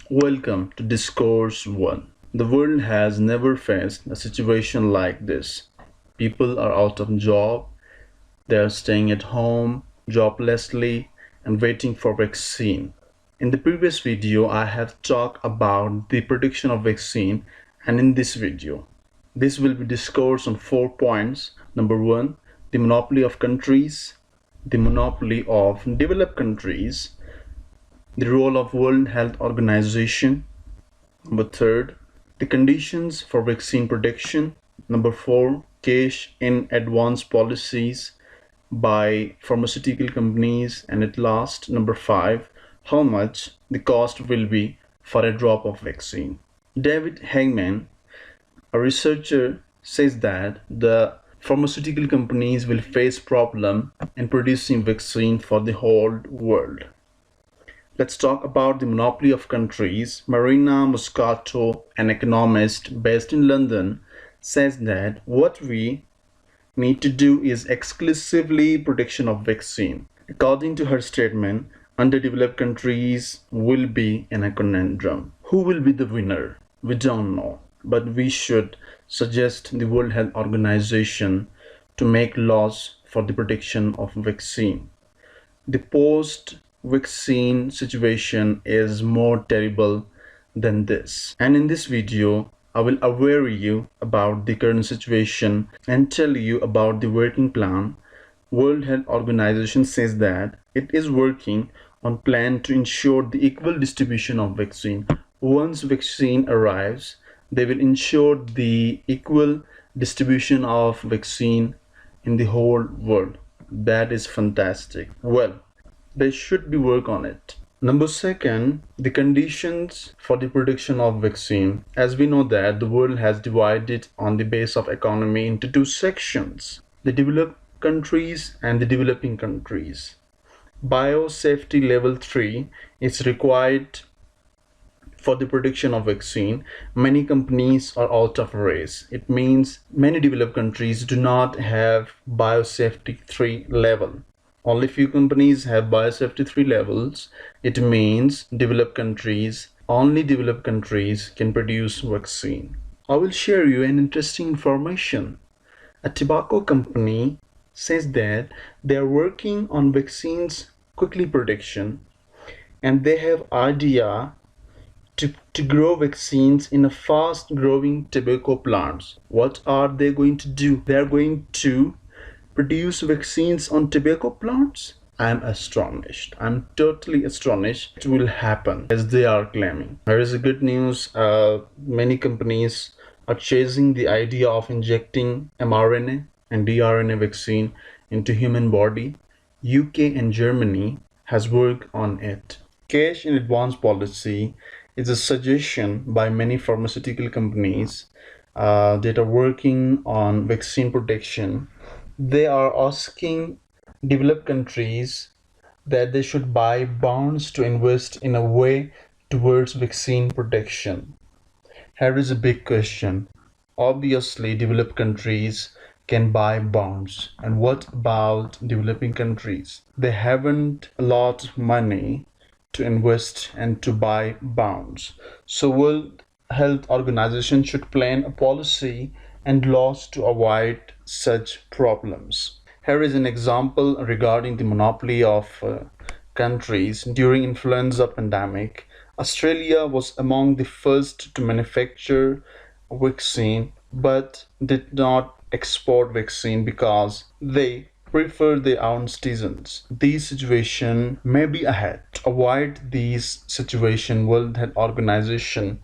Welcome to Discourse One. The world has never faced a situation like this. People are out of job, they are staying at home, joblessly, and waiting for vaccine. In the previous video, I have talked about the production of vaccine, and in this video, this will be discourse on 4 points. Number one, the monopoly of countries, the monopoly of developed countries, the role of World Health Organization. Number third, the conditions for vaccine production. Number four, cash in advance policies by pharmaceutical companies. And at last, number five, how much the cost will be for a drop of vaccine. David Hagman, a researcher, says that the pharmaceutical companies will face problem in producing vaccine for the whole world. Let's talk about the monopoly of countries. Marina Muscato, an economist based in London, says that what we need to do is exclusively production of vaccine. According to her statement, underdeveloped countries will be in a conundrum. Who will be the winner? We don't know, but we should suggest the World Health Organization to make laws for the production of vaccine. The post-vaccine situation is more terrible than this. And in this video, I will aware you about the current situation and tell you about the working plan. World Health Organization says that it is working on plan to ensure the equal distribution of vaccine. Once vaccine arrives, they will ensure the equal distribution of vaccine in the whole world. That is fantastic. Well, they should be work on it. Number second, the conditions for the production of vaccine. As we know that the world has divided on the base of economy into two sections, the developed countries and the developing countries. Biosafety level 3 is required for the production of vaccine. Many companies are out of race. It means many developed countries do not have biosafety 3 level. Only few companies have biosafety 3 levels. It means only developed countries can produce vaccine. I will share you an interesting information. A tobacco company says that they are working on vaccines quickly production, and they have idea to grow vaccines in a fast growing tobacco plants. What are they going to do? They are going to produce vaccines on tobacco plants? I'm astonished. I'm totally astonished it will happen as they are claiming. There is a good news. Many companies are chasing the idea of injecting mRNA and dRNA vaccine into human body. UK and Germany has worked on it. Cash in advance policy is a suggestion by many pharmaceutical companies that are working on vaccine protection. They are asking developed countries that they should buy bonds to invest in a way towards vaccine protection. Here is a big question. Obviously, developed countries can buy bonds. And what about developing countries? They haven't a lot of money to invest and to buy bonds. So World Health Organization should plan a policy and laws to avoid such problems. Here is an example regarding the monopoly of countries. During influenza pandemic, Australia was among the first to manufacture vaccine but did not export vaccine because they prefer their own citizens. These situations may be ahead. To avoid these situations, World Health Organization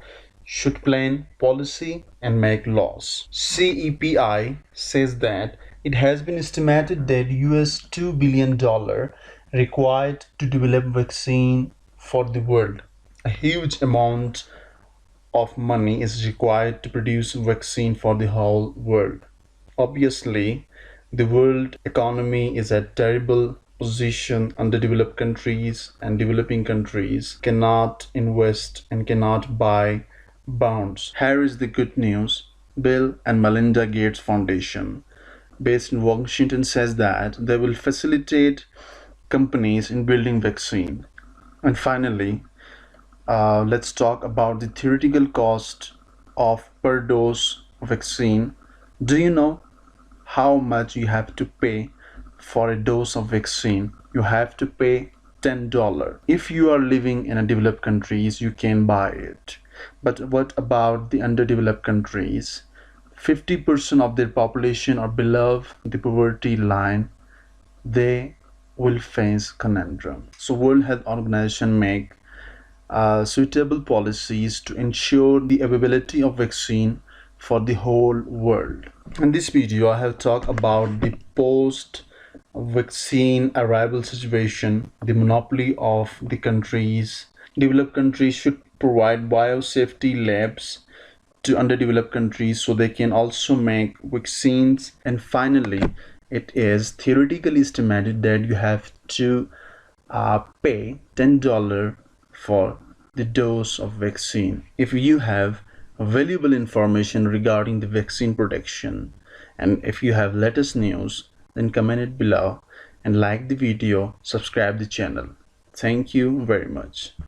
should plan policy and make laws. CEPI says that it has been estimated that US $2 billion required to develop vaccine for the world. A huge amount of money is required to produce vaccine for the whole world. Obviously, the world economy is at terrible position. Underdeveloped countries and developing countries cannot invest and cannot buy bonds. Here is the good news. Bill and Melinda Gates Foundation, based in Washington, says that they will facilitate companies in building vaccine. And finally, Let's talk about the theoretical cost of per dose vaccine. Do you know how much you have to pay for a dose of vaccine? You have to pay $10. If you are living in a developed countries, you can buy it. But what about the underdeveloped countries? 50% of their population are below the poverty line. They will face conundrum. So World Health Organization make suitable policies to ensure the availability of vaccine for the whole world. In this video, I have talked about the post-vaccine arrival situation, the monopoly of the countries. Developed countries should provide biosafety labs to underdeveloped countries so they can also make vaccines. And finally, it is theoretically estimated that you have to pay $10 for the dose of vaccine. If you have valuable information regarding the vaccine protection, and if you have latest news, then comment it below and like the video, subscribe the channel. Thank you very much.